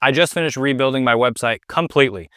I just finished rebuilding my website completely.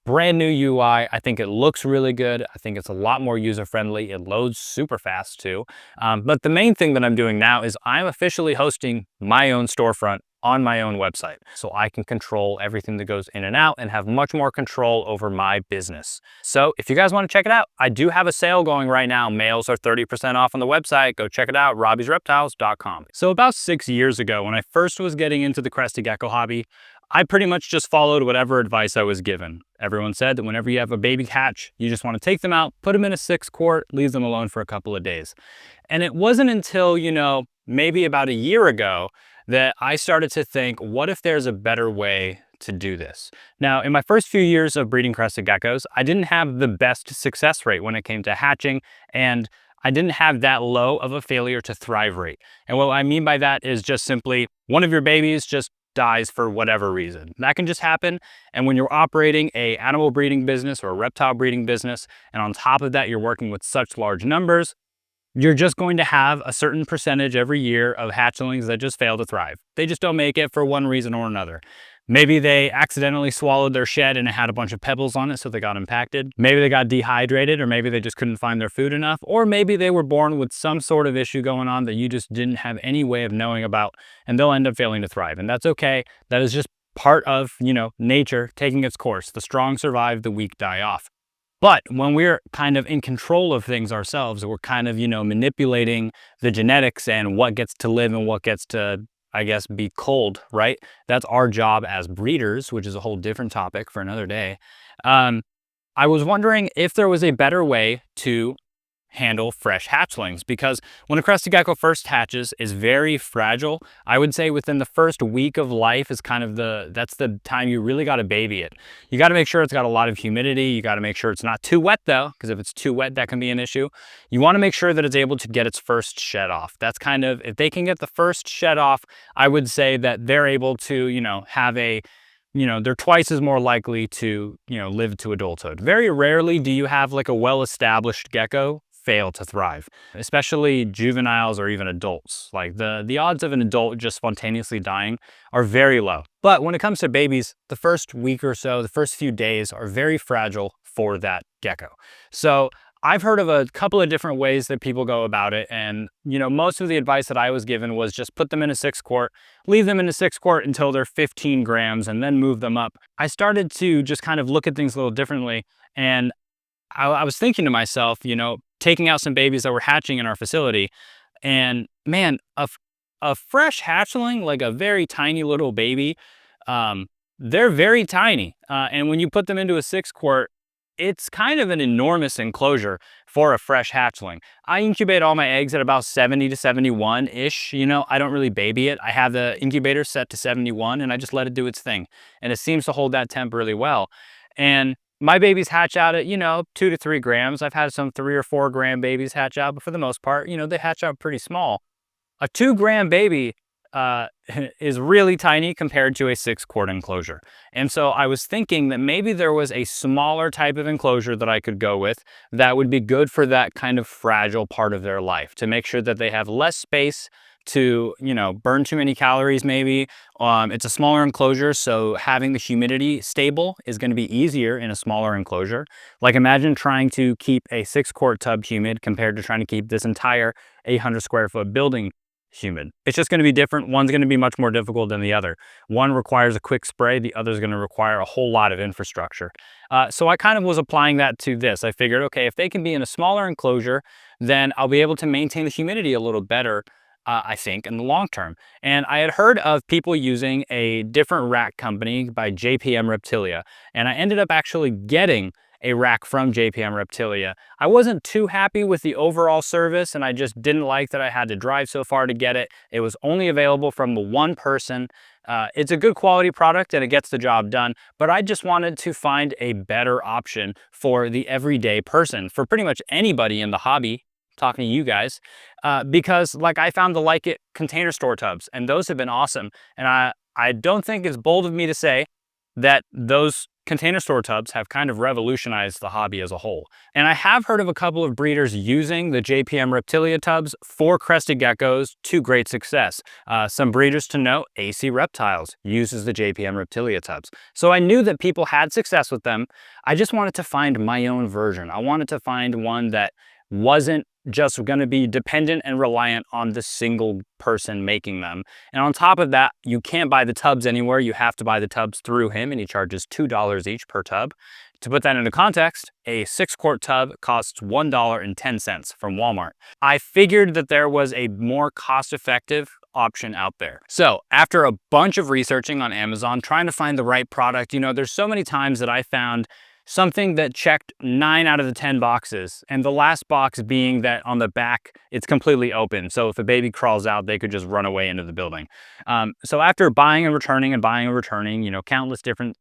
Brand new UI. I think it looks really good. I think it's a lot more user-friendly. It loads super fast too. But the main thing that I'm doing now is I'm officially hosting my own storefront on my own website. So I can control everything that goes in and out and have much more control over my business. So if you guys want to check it out, I do have a sale going right now. Males are 30% off on the website. Go check it out, robbiesreptiles.com. So about 6 years ago, when I first was getting into the crested gecko hobby, I pretty much just followed whatever advice I was given. Everyone said that whenever you have a baby hatch, you just want to take them out, put them in a 6-quart, leave them alone for a couple of days. And it wasn't until, maybe about a year ago that I started to think, what if there's a better way to do this? Now, in my first few years of breeding crested geckos, I didn't have the best success rate when it came to hatching, and I didn't have that low of a failure to thrive rate. And what I mean by that is just simply one of your babies just dies for whatever reason. That can just happen. And when you're operating a animal breeding business or a reptile breeding business, and on top of that, you're working with such large numbers, you're just going to have a certain percentage every year of hatchlings that just fail to thrive. They just don't make it for one reason or another. Maybe they accidentally swallowed their shed and it had a bunch of pebbles on it, so they got impacted. Maybe they got dehydrated, or maybe they just couldn't find their food enough, or maybe they were born with some sort of issue going on that you just didn't have any way of knowing about, and they'll end up failing to thrive. And that's okay. That is just part of, nature taking its course. The strong survive, the weak die off. But when we're kind of in control of things ourselves, we're kind of, manipulating the genetics and what gets to live and what gets to, I guess, be cold, right? That's our job as breeders, which is a whole different topic for another day. I was wondering if there was a better way to handle fresh hatchlings, because when a crested gecko first hatches, is very fragile. I would say within the first week of life is kind of that's the time you really got to baby it. You got to make sure it's got a lot of humidity. You got to make sure it's not too wet though, because if it's too wet, that can be an issue. You want to make sure that it's able to get its first shed off. That's kind of, if they can get the first shed off, I would say that they're able to, have a, they're twice as more likely to, live to adulthood. Very rarely do you have like a well-established gecko fail to thrive, especially juveniles or even adults. Like the odds of an adult just spontaneously dying are very low. But when it comes to babies, the first week or so, the first few days are very fragile for that gecko. So I've heard of a couple of different ways that people go about it. And, most of the advice that I was given was just put them in a 6-quart, leave them in a 6-quart until they're 15 grams and then move them up. I started to just kind of look at things a little differently. And I was thinking to myself, taking out some babies that were hatching in our facility, and man, a fresh hatchling, like a very tiny little baby, they're very tiny. And when you put them into a 6-quart, it's kind of an enormous enclosure for a fresh hatchling. I incubate all my eggs at about 70 to 71-ish. I don't really baby it. I have the incubator set to 71 and I just let it do its thing. And it seems to hold that temp really well. And my babies hatch out at, 2 to 3 grams. I've had some 3 or 4 gram babies hatch out, but for the most part, they hatch out pretty small. A 2-gram baby is really tiny compared to a 6-quart enclosure. And so I was thinking that maybe there was a smaller type of enclosure that I could go with that would be good for that kind of fragile part of their life, to make sure that they have less space to, burn too many calories maybe. It's a smaller enclosure, so having the humidity stable is going to be easier in a smaller enclosure. Like imagine trying to keep a 6-quart tub humid compared to trying to keep this entire 800 square foot building humid. It's just going to be different. One's going to be much more difficult than the other. One requires a quick spray. The other is going to require a whole lot of infrastructure. So I kind of was applying that to this. I figured, okay, if they can be in a smaller enclosure, then I'll be able to maintain the humidity a little better, I think, in the long term. And I had heard of people using a different rack company by JPM Reptilia, and I ended up actually getting a rack from JPM Reptilia. I wasn't too happy with the overall service, and I just didn't like that I had to drive so far to get it. It was only available from the one person. It's a good quality product and it gets the job done, but I just wanted to find a better option for the everyday person, for pretty much anybody in the hobby, talking to you guys, because like I found the Like It container store tubs, and those have been awesome. And I don't think it's bold of me to say that those container store tubs have kind of revolutionized the hobby as a whole. And I have heard of a couple of breeders using the JPM Reptilia tubs for crested geckos to great success. Some breeders to note, AC Reptiles uses the JPM Reptilia tubs. So I knew that people had success with them. I just wanted to find my own version. I wanted to find one that wasn't just going to be dependent and reliant on the single person making them. And on top of that, you can't buy the tubs anywhere. You have to buy the tubs through him, and he charges $2 each per tub. To put that into context, a 6-quart tub costs $1.10 from Walmart. I figured that there was a more cost-effective option out there. So after a bunch of researching on Amazon, trying to find the right product, you know, there's so many times that I found something that checked 9 out of the 10 boxes, and the last box being that on the back, it's completely open. So if a baby crawls out, they could just run away into the building. So after buying and returning, you know, countless different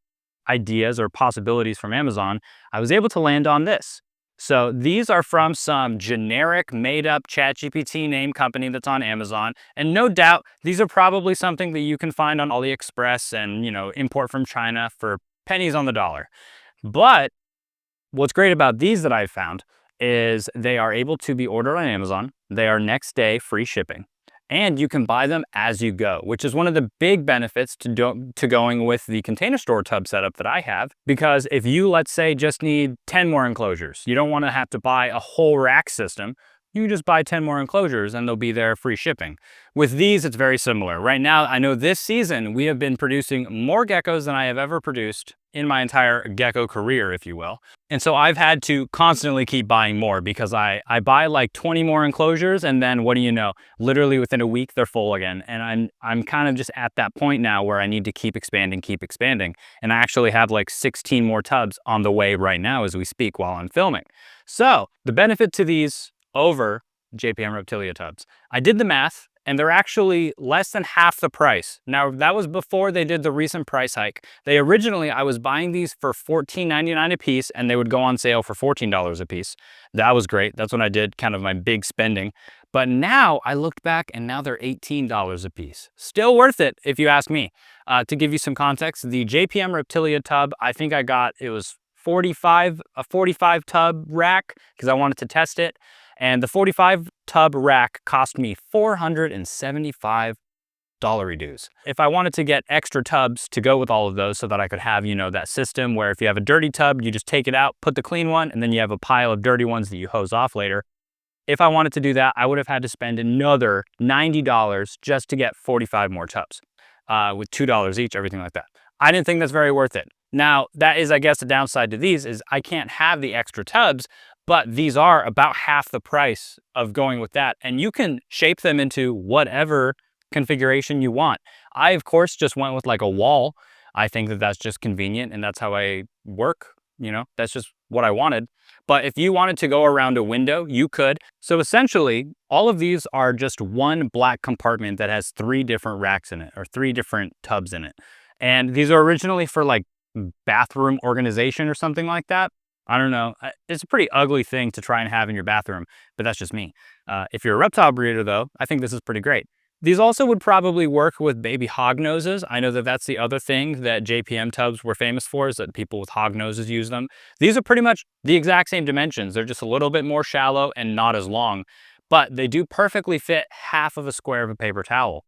ideas or possibilities from Amazon, I was able to land on this. So these are from some generic made-up ChatGPT name company that's on Amazon. And no doubt, these are probably something that you can find on AliExpress and, you know, import from China for pennies on the dollar. But what's great about these that I've found is they are able to be ordered on Amazon. They are next day free shipping, and you can buy them as you go, which is one of the big benefits to going with the container store tub setup that I have. Because if you, let's say, just need 10 more enclosures, you don't want to have to buy a whole rack system. You can just buy 10 more enclosures and they'll be there free shipping. With these, it's very similar. Right now, I know this season we have been producing more geckos than I have ever produced in my entire gecko career, if you will. And so I've had to constantly keep buying more because I buy like 20 more enclosures, and then what do you know? Literally within a week, they're full again. And I'm kind of just at that point now where I need to keep expanding. And I actually have like 16 more tubs on the way right now as we speak while I'm filming. So the benefit to these over JPM Reptilia tubs, I did the math, and they're actually less than half the price. Now, that was before they did the recent price hike. I was buying these for $14.99 a piece, and they would go on sale for $14 a piece. That was great. That's when I did kind of my big spending. But now I looked back, and now they're $18 a piece. Still worth it, if you ask me. To give you some context, the JPM Reptilia tub, I think I got, it was a 45 tub rack because I wanted to test it. And the 45 tub rack cost me $475 dues. If I wanted to get extra tubs to go with all of those so that I could have, you know, that system where if you have a dirty tub, you just take it out, put the clean one, and then you have a pile of dirty ones that you hose off later. If I wanted to do that, I would have had to spend another $90 just to get 45 more tubs with $2 each, everything like that. I didn't think that's very worth it. Now, that is, I guess, the downside to these is I can't have the extra tubs, but these are about half the price of going with that. And you can shape them into whatever configuration you want. I, of course, just went with like a wall. I think that that's just convenient and that's how I work. You know, that's just what I wanted. But if you wanted to go around a window, you could. So essentially, all of these are just one black compartment that has 3 different racks in it or 3 different tubs in it. And these are originally for like bathroom organization or something like that. I don't know. It's a pretty ugly thing to try and have in your bathroom, but that's just me. If you're a reptile breeder though, I think this is pretty great. These also would probably work with baby hog noses. I know that that's the other thing that JPM tubs were famous for, is that people with hog noses use them. These are pretty much the exact same dimensions. They're just a little bit more shallow and not as long, but they do perfectly fit half of a square of a paper towel.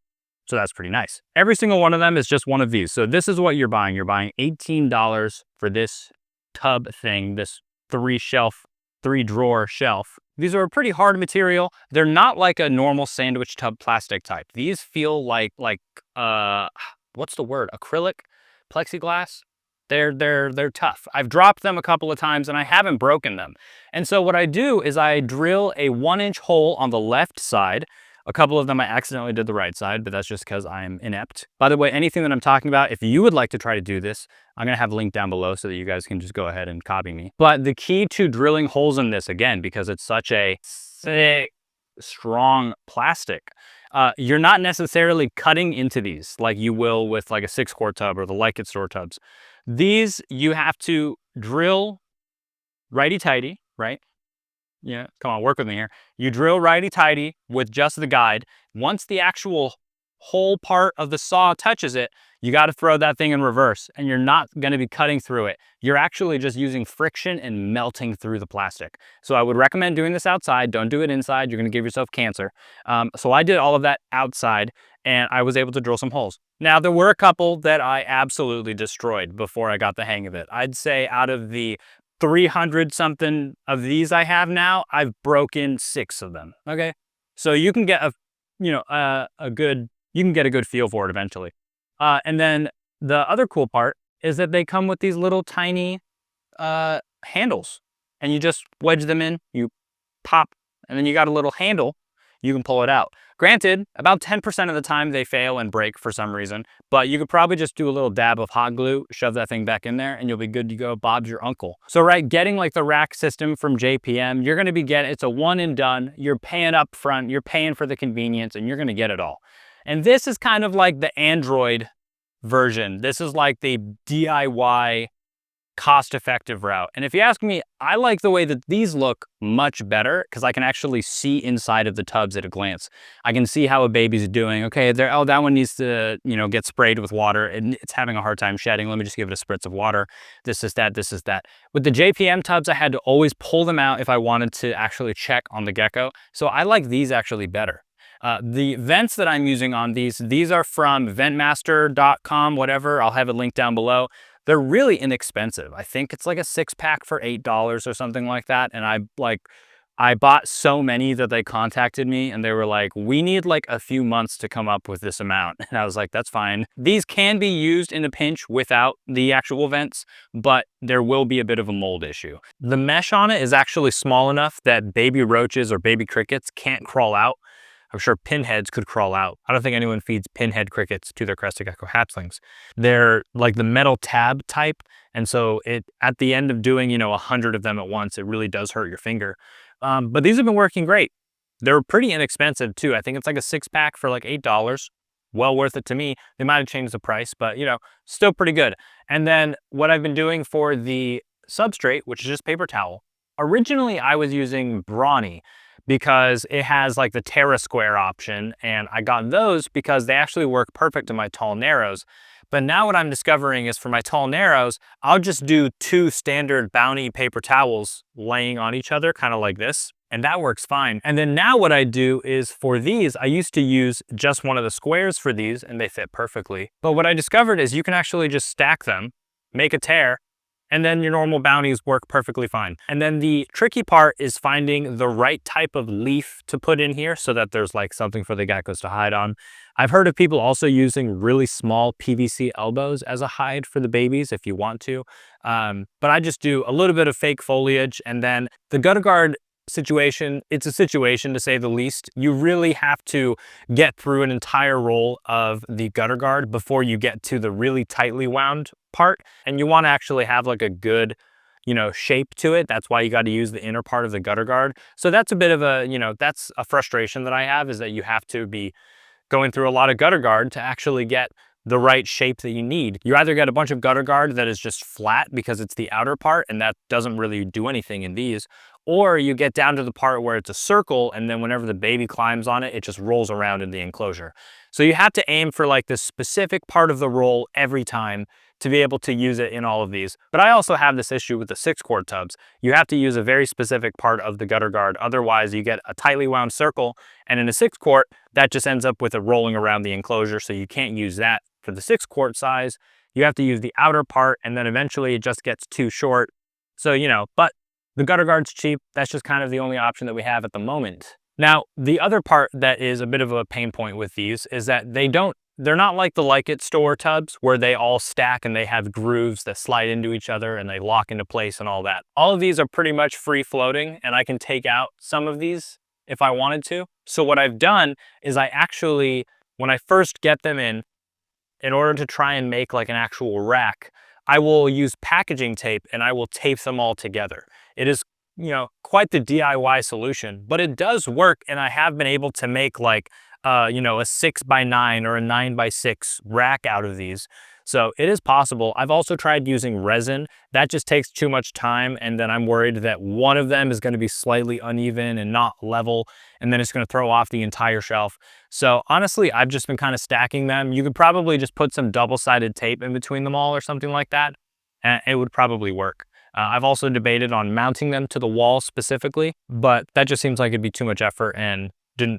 So that's pretty nice. Every single one of them is just one of these. So this is what you're buying. You're buying $18 for this tub thing, this 3-drawer shelf. These are a pretty hard material. They're not like a normal sandwich tub plastic type. These feel like what's the word? Acrylic? Plexiglass? They're tough. I've dropped them a couple of times and I haven't broken them. And so what I do is I drill a 1-inch hole on the left side. A couple of them I accidentally did the right side, but that's just because I'm inept. By the way, anything that I'm talking about, if you would like to try to do this, I'm going to have a link down below so that you guys can just go ahead and copy me. But the key to drilling holes in this, again, because it's such a thick, strong plastic, you're not necessarily cutting into these like you will with like a 6-quart tub or the Like It store tubs. These, you have to drill righty-tighty, right? Yeah, come on, work with me here. You drill righty-tighty with just the guide. Once the actual hole part of the saw touches it, you got to throw that thing in reverse, and you're not going to be cutting through it. You're actually just using friction and melting through the plastic. So I would recommend doing this outside. Don't do it inside. You're going to give yourself cancer. So I did all of that outside, and I was able to drill some holes. Now, there were a couple that I absolutely destroyed before I got the hang of it. I'd say out of the 300 something of these I have now, I've broken 6 of them. Okay. So you can get you can get a good feel for it eventually. And then the other cool part is that they come with these little tiny handles, and you just wedge them in, you pop, and then you got a little handle, you can pull it out. Granted, about 10% of the time they fail and break for some reason, but you could probably just do a little dab of hot glue, shove that thing back in there, and you'll be good to go. Bob's your uncle. So right, getting like the rack system from JPM, you're gonna be getting, it's a one and done. You're paying up front, you're paying for the convenience, and you're gonna get it all. And this is kind of like the Android version. This is like the DIY cost-effective route. And if you ask me, I like the way that these look much better because I can actually see inside of the tubs at a glance. I can see how a baby's doing. Okay, oh, that one needs to, get sprayed with water and it's having a hard time shedding. Let me just give it a spritz of water. This is that, this is that. With the JPM tubs, I had to always pull them out if I wanted to actually check on the Gecko. So I like these actually better. The vents that I'm using on these are from ventmaster.com, whatever. I'll have it linked down below. They're really inexpensive. I think it's like a 6-pack for $8 or something like that. And I bought so many that they contacted me and they were like, we need like a few months to come up with this amount. And I was like, that's fine. These can be used in a pinch without the actual vents, but there will be a bit of a mold issue. The mesh on it is actually small enough that baby roaches or baby crickets can't crawl out. I'm sure pinheads could crawl out. I don't think anyone feeds pinhead crickets to their crested gecko hatchlings. They're like the metal tab type. And so at the end of doing, 100 of them at once, it really does hurt your finger. But these have been working great. They're pretty inexpensive too. I think it's like a 6-pack for like $8. Well worth it to me. They might have changed the price, but still pretty good. And then what I've been doing for the substrate, which is just paper towel. Originally, I was using Brawny, because it has like the Terra Square option, and I got those because they actually work perfect in my tall narrows. But now what I'm discovering is for my tall narrows, I'll just do 2 standard Bounty paper towels laying on each other, kind of like this, and that works fine. And then now what I do is for these, I used to use just one of the squares for these and they fit perfectly. But what I discovered is you can actually just stack them, make a tear, and then your normal bounties work perfectly fine. And then the tricky part is finding the right type of leaf to put in here so that there's like something for the geckos to hide on. I've heard of people also using really small PVC elbows as a hide for the babies if you want to. But I just do a little bit of fake foliage, and then the gutter guard situation, it's a situation to say the least. You really have to get through an entire roll of the gutter guard before you get to the really tightly wound part, and you want to actually have like a good shape to it. That's why you got to use the inner part of the gutter guard. So that's a bit of a that's a frustration that I have, is that you have to be going through a lot of gutter guard to actually get the right shape that you need. You either get a bunch of gutter guard that is just flat because it's the outer part and that doesn't really do anything in these, or you get down to the part where it's a circle, and then whenever the baby climbs on it, it just rolls around in the enclosure. So you have to aim for like this specific part of the roll every time to be able to use it in all of these. But I also have this issue with the 6-quart tubs. You have to use a very specific part of the gutter guard. Otherwise, you get a tightly wound circle, and in a 6-quart, that just ends up with it rolling around the enclosure, so you can't use that for the 6-quart size. You have to use the outer part, and then eventually it just gets too short. So, but the gutter guard's cheap. That's just kind of the only option that we have at the moment. Now, the other part that is a bit of a pain point with these is that they're not like the Like It store tubs where they all stack and they have grooves that slide into each other and they lock into place and all that. All of these are pretty much free floating, and I can take out some of these if I wanted to. So what I've done is I actually, when I first get them in order to try and make like an actual rack, I will use packaging tape and I will tape them all together. It is, quite the DIY solution, but it does work, and I have been able to make like a 6x9 or a 9x6 rack out of these. So it is possible. I've also tried using resin. That just takes too much time, and then I'm worried that one of them is going to be slightly uneven and not level, and then it's going to throw off the entire shelf. So honestly, I've just been kind of stacking them. You could probably just put some double-sided tape in between them all or something like that, and it would probably work. I've also debated on mounting them to the wall specifically, but that just seems like it'd be too much effort and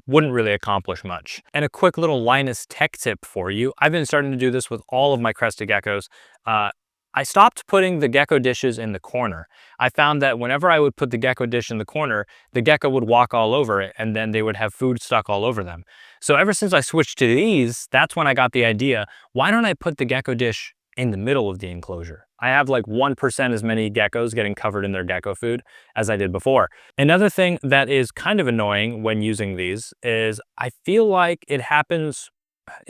wouldn't really accomplish much. And a quick little Linus tech tip for you. I've been starting to do this with all of my crested geckos. I stopped putting the gecko dishes in the corner. I found that whenever I would put the gecko dish in the corner, the gecko would walk all over it and then they would have food stuck all over them. So ever since I switched to these, that's when I got the idea, why don't I put the gecko dish in the middle of the enclosure? I have like 1% as many geckos getting covered in their gecko food as I did before. Another thing that is kind of annoying when using these is I feel like it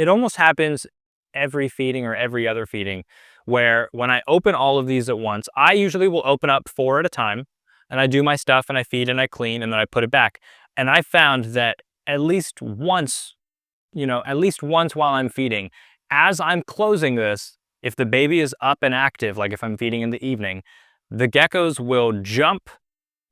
almost happens every feeding or every other feeding, where when I open all of these at once, I usually will open up 4 at a time and I do my stuff and I feed and I clean and then I put it back. And I found that at least once while I'm feeding, as I'm closing this, if the baby is up and active, like if I'm feeding in the evening, the geckos will jump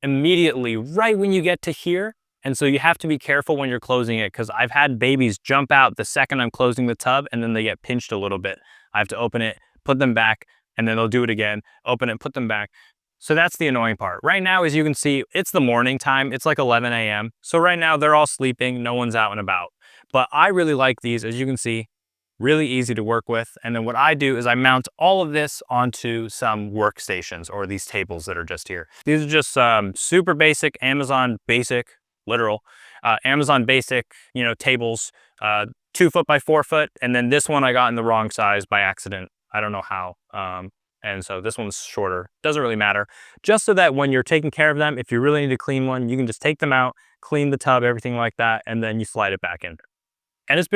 immediately right when you get to here. And so you have to be careful when you're closing it, because I've had babies jump out the second I'm closing the tub and then they get pinched a little bit. I have to open it, put them back, and then they'll do it again, open it, put them back. So that's the annoying part. Right now, as you can see, it's the morning time. It's like 11 a.m. So right now they're all sleeping. No one's out and about. But I really like these, as you can see. Really easy to work with. And then what I do is I mount all of this onto some workstations or these tables that are just here. These are just super basic Amazon basic, literal, Amazon basic, tables, 2 foot by 4 foot. And then this one I got in the wrong size by accident. I don't know how. And so this one's shorter. Doesn't really matter. Just so that when you're taking care of them, if you really need to clean one, you can just take them out, clean the tub, everything like that, and then you slide it back in. And this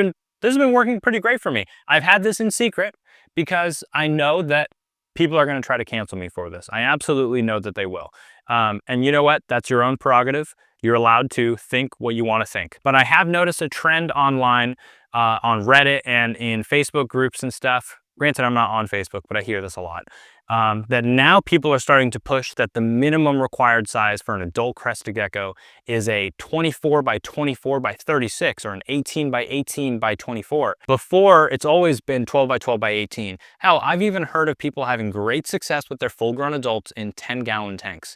has been working pretty great for me. I've had this in secret because I know that people are going to try to cancel me for this. I absolutely know that they will. And you know what? That's your own prerogative. You're allowed to think what you want to think. But I have noticed a trend online on Reddit and in Facebook groups and stuff. Granted, I'm not on Facebook, but I hear this a lot. That now people are starting to push that the minimum required size for an adult crested gecko is a 24 by 24 by 36 or an 18 by 18 by 24. Before, it's always been 12 by 12 by 18. Hell, I've even heard of people having great success with their full-grown adults in 10-gallon tanks.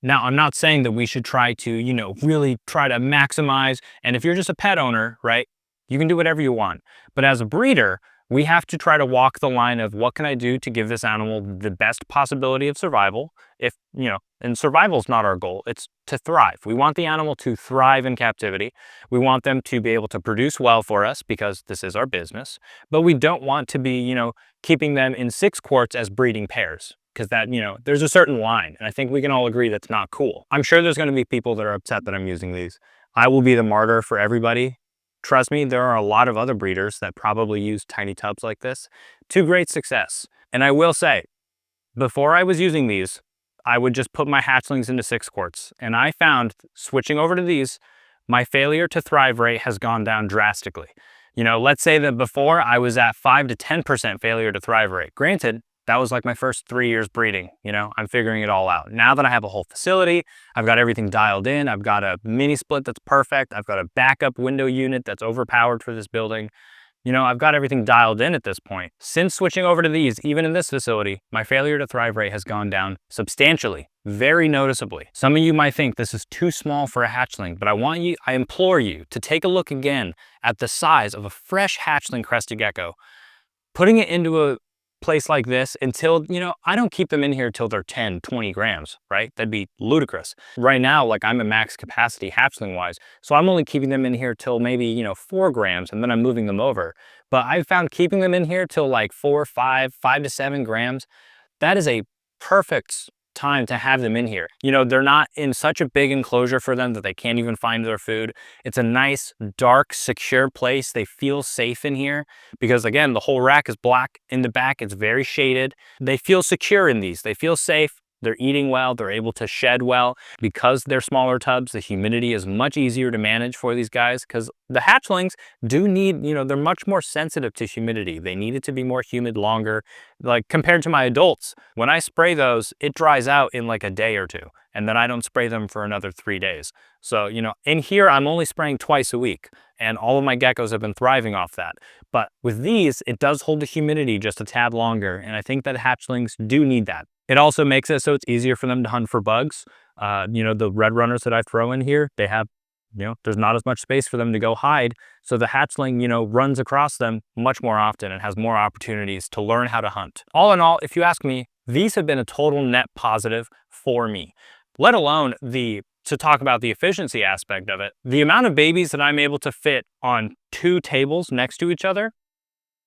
Now, I'm not saying that we should try to, really try to maximize. And if you're just a pet owner, right, you can do whatever you want. But as a breeder, we have to try to walk the line of what can I do to give this animal the best possibility of survival. And survival is not our goal, it's to thrive. We want the animal to thrive in captivity. We want them to be able to produce well for us because this is our business. But we don't want to be, keeping them in 6 quarts as breeding pairs, because that, there's a certain line. And I think we can all agree that's not cool. I'm sure there's going to be people that are upset that I'm using these. I will be the martyr for everybody. Trust me, there are a lot of other breeders that probably use tiny tubs like this to great success. And I will say, before I was using these, I would just put my hatchlings into 6 quarts. And I found, switching over to these, my failure to thrive rate has gone down drastically. Let's say that before I was at 5 to 10% failure to thrive rate. Granted, that was like my first 3 years breeding. I'm figuring it all out. Now that I have a whole facility, I've got everything dialed in. I've got a mini split that's perfect. I've got a backup window unit that's overpowered for this building. I've got everything dialed in at this point. Since switching over to these, even in this facility, my failure to thrive rate has gone down substantially, very noticeably. Some of you might think this is too small for a hatchling, but I implore you to take a look again at the size of a fresh hatchling crested gecko. Putting it into a place like this until, I don't keep them in here till they're 10, 20 grams, right? That'd be ludicrous. Right now, like I'm at max capacity hatchling wise, so I'm only keeping them in here till maybe, 4 grams, and then I'm moving them over. But I've found keeping them in here till like 4, 5 to 7 grams, that is a perfect time to have them in here. They're not in such a big enclosure for them that they can't even find their food. It's a nice, dark, secure place. They feel safe in here because, again, the whole rack is black in the back. It's very shaded. They feel secure in these. They feel safe. they're eating well, they're able to shed well. Because they're smaller tubs, the humidity is much easier to manage for these guys, because the hatchlings do need, they're much more sensitive to humidity. They need it to be more humid longer. Like compared to my adults, when I spray those, it dries out in like a day or two, and then I don't spray them for another 3 days. So, in here, I'm only spraying twice a week, and all of my geckos have been thriving off that. But with these, it does hold the humidity just a tad longer, and I think that hatchlings do need that. It also makes it so it's easier for them to hunt for bugs. The red runners that I throw in here, they have, there's not as much space for them to go hide. So the hatchling, runs across them much more often and has more opportunities to learn how to hunt. All in all, if you ask me, these have been a total net positive for me, let alone to talk about the efficiency aspect of it. The amount of babies that I'm able to fit on 2 tables next to each other,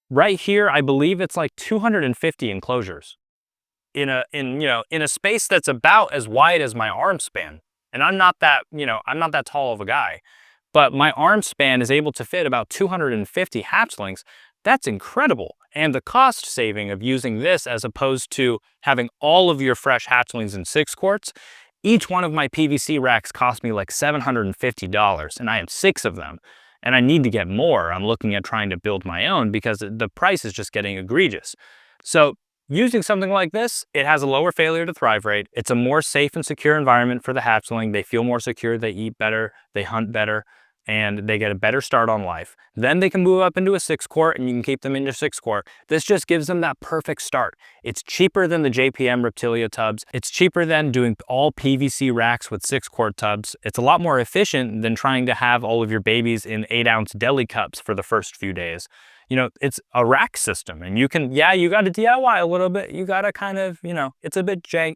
right here, I believe it's like 250 enclosures in a space that's about as wide as my arm span. And I'm not that tall of a guy, but my arm span is able to fit about 250 hatchlings. That's incredible. And the cost saving of using this as opposed to having all of your fresh hatchlings in 6 quarts, each one of my PVC racks cost me like $750, and I have 6 of them. And I need to get more. I'm looking at trying to build my own because the price is just getting egregious. So using something like this, it has a lower failure to thrive rate. It's a more safe and secure environment for the hatchling. They feel more secure, they eat better, they hunt better, and they get a better start on life. Then they can move up into a 6 quart, and you can keep them in your 6 quart. This just gives them that perfect start. It's cheaper than the JPM Reptilia tubs. It's cheaper than doing all PVC racks with 6 quart tubs. It's a lot more efficient than trying to have all of your babies in 8-ounce deli cups for the first few days. It's a rack system, and you got to DIY a little bit. You got to kind of, it's a bit jank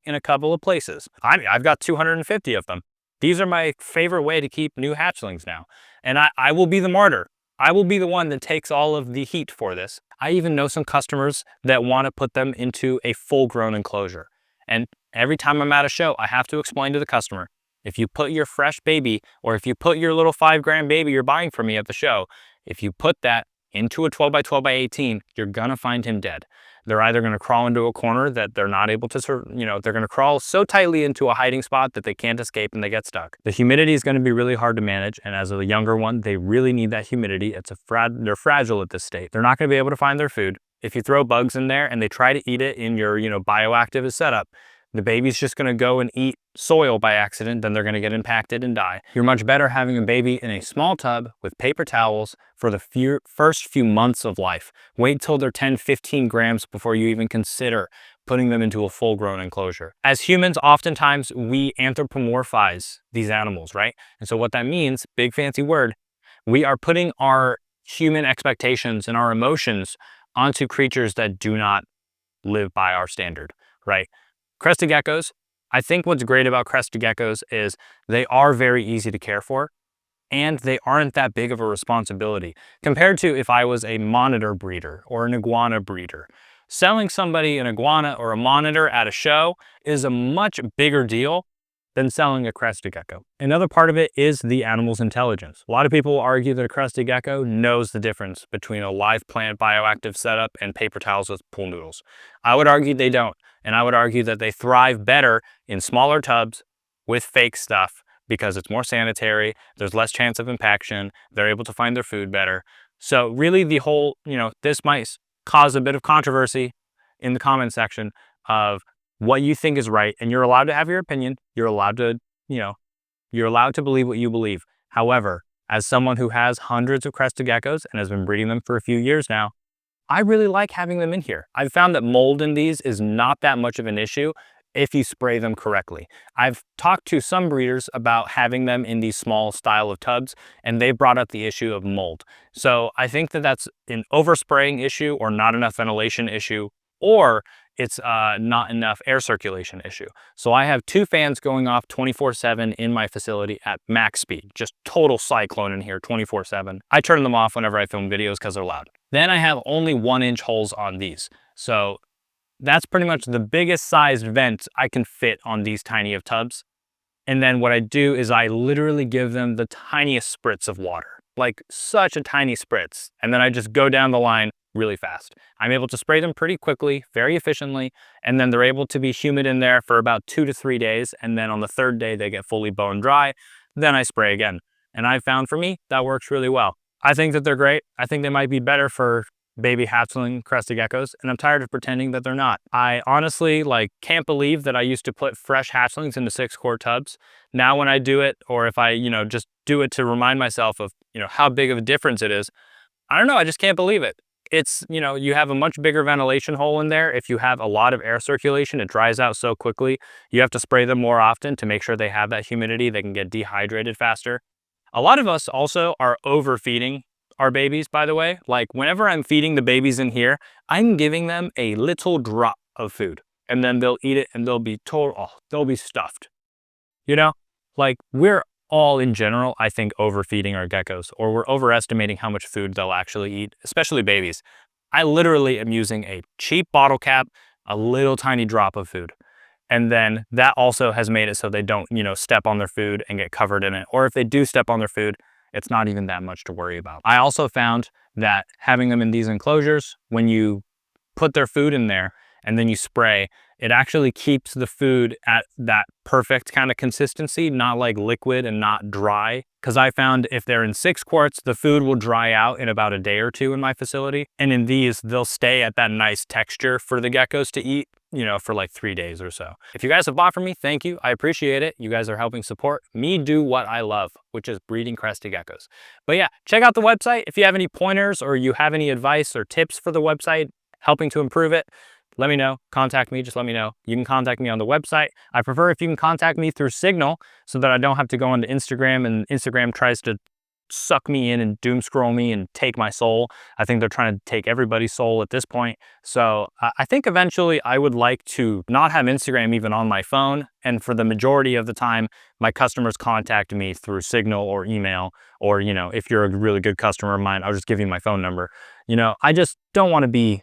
in a couple of places. I've got 250 of them. These are my favorite way to keep new hatchlings now. And I will be the martyr. I will be the one that takes all of the heat for this. I even know some customers that want to put them into a full-grown enclosure. And every time I'm at a show, I have to explain to the customer, if you put your fresh baby, or if you put your little 5-gram baby you're buying from me at the show, if you put that into a 12 by 12 by 18, you're gonna find him dead. They're either gonna crawl into a corner that they're not able to, they're gonna crawl so tightly into a hiding spot that they can't escape and they get stuck. The humidity is gonna be really hard to manage, and as a younger one, they really need that humidity. They're fragile at this state. They're not gonna be able to find their food. If you throw bugs in there and they try to eat it in your, bioactive setup, the baby's just gonna go and eat soil by accident, then they're gonna get impacted and die. You're much better having a baby in a small tub with paper towels for the first few months of life. Wait till they're 10, 15 grams before you even consider putting them into a full-grown enclosure. As humans, oftentimes we anthropomorphize these animals, right? And so what that means, big fancy word, we are putting our human expectations and our emotions onto creatures that do not live by our standard, right? Crested geckos, I think what's great about crested geckos is they are very easy to care for, and they aren't that big of a responsibility compared to if I was a monitor breeder or an iguana breeder. Selling somebody an iguana or a monitor at a show is a much bigger deal than selling a crested gecko. Another part of it is the animal's intelligence. A lot of people argue that a crested gecko knows the difference between a live plant bioactive setup and paper towels with pool noodles. I would argue they don't, and I would argue that they thrive better in smaller tubs with fake stuff because it's more sanitary, there's less chance of impaction, they're able to find their food better. So really the whole, this might cause a bit of controversy in the comment section of what you think is right, and you're allowed to have your opinion. You're allowed to, you're allowed to believe what you believe. However, as someone who has hundreds of crested geckos and has been breeding them for a few years now, I really like having them in here. I've found that mold in these is not that much of an issue if you spray them correctly. I've talked to some breeders about having them in these small style of tubs, and they brought up the issue of mold. So I think that that's an overspraying issue or not enough ventilation issue, or it's not enough air circulation issue. So I have 2 fans going off 24/7 in my facility at max speed, just total cyclone in here 24/7. I turn them off whenever I film videos because they're loud. Then I have only 1-inch holes on these. So that's pretty much the biggest sized vent I can fit on these tiny of tubs. And then what I do is I literally give them the tiniest spritz of water. like such a tiny spritz. And then I just go down the line really fast. I'm able to spray them pretty quickly, very efficiently, and then they're able to be humid in there for about 2 to 3 days. And then on the third day, they get fully bone dry. Then I spray again. And I found for me, that works really well. I think that they're great. I think they might be better for baby hatchling crested geckos, and I'm tired of pretending that they're not. I honestly can't believe that I used to put fresh hatchlings into 6-quart tubs. Now when I do it, or if I, just do it to remind myself of, how big of a difference it is, I don't know, I just can't believe it. It's, you have a much bigger ventilation hole in there. If you have a lot of air circulation, it dries out so quickly. You have to spray them more often to make sure they have that humidity. They can get dehydrated faster. A lot of us also are overfeeding our babies, by the way. Like whenever I'm feeding the babies in here, I'm giving them a little drop of food and then they'll eat it and they'll be they'll be stuffed. Like we're all in general, I think, overfeeding our geckos, or we're overestimating how much food they'll actually eat, especially babies. I literally am using a cheap bottle cap, a little tiny drop of food. And then that also has made it so they don't, step on their food and get covered in it. Or if they do step on their food, it's not even that much to worry about. I also found that having them in these enclosures, when you put their food in there and then you spray, it actually keeps the food at that perfect kind of consistency, not like liquid and not dry. Because I found if they're in 6 quarts, the food will dry out in about a day or two in my facility. And in these, they'll stay at that nice texture for the geckos to eat, for like 3 days or so. If you guys have bought from me, thank you. I appreciate it. You guys are helping support me do what I love, which is breeding crested geckos. But yeah, check out the website. If you have any pointers or you have any advice or tips for the website, helping to improve it, let me know. Contact me. Just let me know. You can contact me on the website. I prefer if you can contact me through Signal so that I don't have to go onto Instagram and Instagram tries to suck me in and doom scroll me and take my soul. I think they're trying to take everybody's soul at this point. So I think eventually I would like to not have Instagram even on my phone. And for the majority of the time, my customers contact me through Signal or email, or, if you're a really good customer of mine, I'll just give you my phone number. I just don't want to be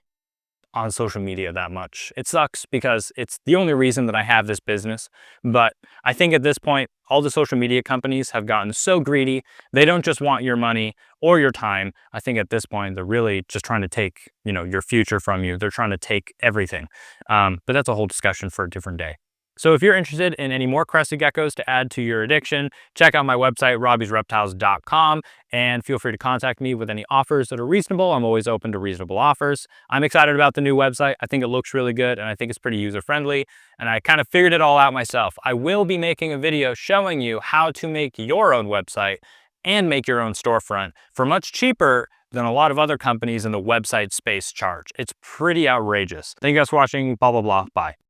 on social media that much. It sucks because it's the only reason that I have this business. But I think at this point, all the social media companies have gotten so greedy. They don't just want your money or your time. I think at this point, they're really just trying to take, your future from you. They're trying to take everything. But that's a whole discussion for a different day. So if you're interested in any more crested geckos to add to your addiction, check out my website, robbiesreptiles.com, and feel free to contact me with any offers that are reasonable. I'm always open to reasonable offers. I'm excited about the new website. I think it looks really good, and I think it's pretty user-friendly, and I kind of figured it all out myself. I will be making a video showing you how to make your own website and make your own storefront for much cheaper than a lot of other companies in the website space charge. It's pretty outrageous. Thank you guys for watching. Blah, blah, blah. Bye.